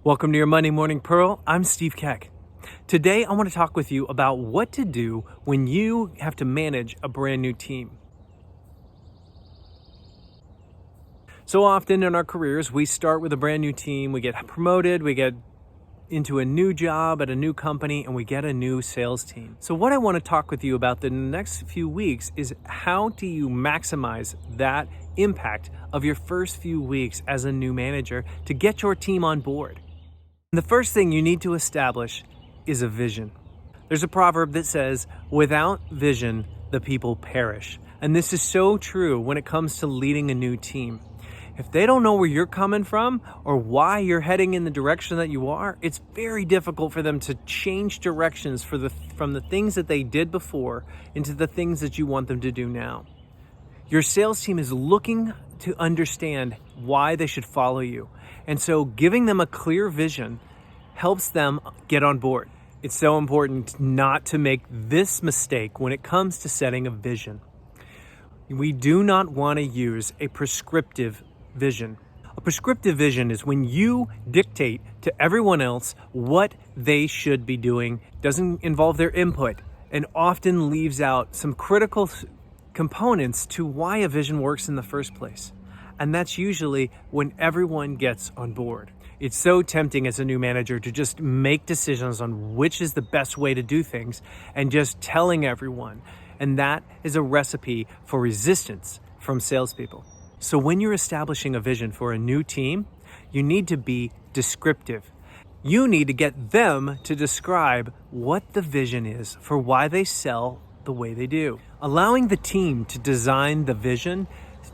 Welcome to your Monday Morning Pearl. I'm Steve Keck. Today I want to talk with you about what to do when you have to manage a brand new team. So often in our careers, we start with a brand new team, we get promoted, we get into a new job at a new company, and we get a new sales team. So what I want to talk with you about the next few weeks is how do you maximize that impact of your first few weeks as a new manager to get your team on board. The first thing you need to establish is a vision. There's a proverb that says, without vision, the people perish. And this is so true when it comes to leading a new team. If they don't know where you're coming from or why you're heading in the direction that you are, it's very difficult for them to change directions from the things that they did before into the things that you want them to do now. Your sales team is looking to understand why they should follow you. And so giving them a clear vision helps them get on board. It's so important not to make this mistake when it comes to setting a vision. We do not want to use a prescriptive vision. A prescriptive vision is when you dictate to everyone else what they should be doing, doesn't involve their input, and often leaves out some critical components to why a vision works in the first place. And that's usually when everyone gets on board. It's so tempting as a new manager to just make decisions on which is the best way to do things and just telling everyone. And that is a recipe for resistance from salespeople. So when you're establishing a vision for a new team, you need to be descriptive. You need to get them to describe what the vision is for why they sell the way they do. Allowing the team to design the vision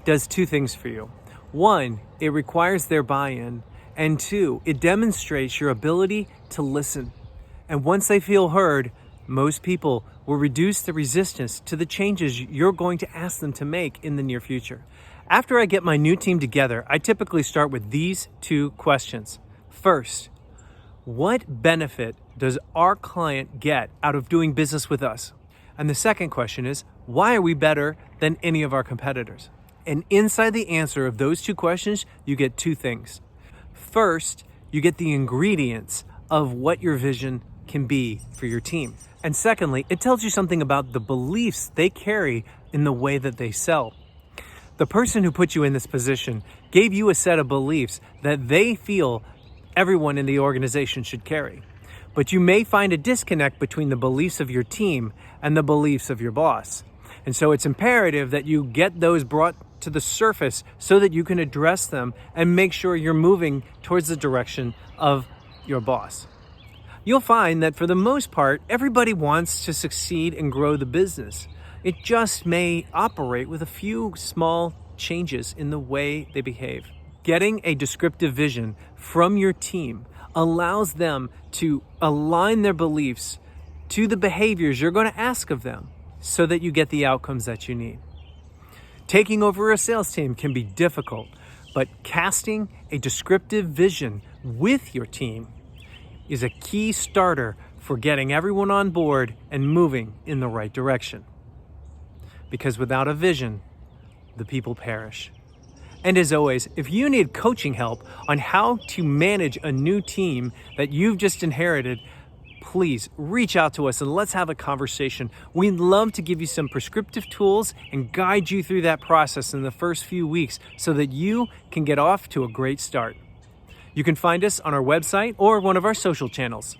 does two things for you. One, it requires their buy-in. And two, it demonstrates your ability to listen. And once they feel heard, most people will reduce the resistance to the changes you're going to ask them to make in the near future. After I get my new team together, I typically start with these two questions. First, what benefit does our client get out of doing business with us? And the second question is, why are we better than any of our competitors? And inside the answer of those two questions, you get two things. First, you get the ingredients of what your vision can be for your team. And secondly, it tells you something about the beliefs they carry in the way that they sell. The person who put you in this position gave you a set of beliefs that they feel everyone in the organization should carry. But you may find a disconnect between the beliefs of your team and the beliefs of your boss. And so it's imperative that you get those brought to the surface so that you can address them and make sure you're moving towards the direction of your boss. You'll find that for the most part, everybody wants to succeed and grow the business. It just may operate with a few small changes in the way they behave. Getting a descriptive vision from your team allows them to align their beliefs to the behaviors you're going to ask of them so that you get the outcomes that you need. Taking over a sales team can be difficult, but casting a descriptive vision with your team is a key starter for getting everyone on board and moving in the right direction. Because without a vision, the people perish. And as always, if you need coaching help on how to manage a new team that you've just inherited, please reach out to us and let's have a conversation. We'd love to give you some prescriptive tools and guide you through that process in the first few weeks so that you can get off to a great start. You can find us on our website or one of our social channels.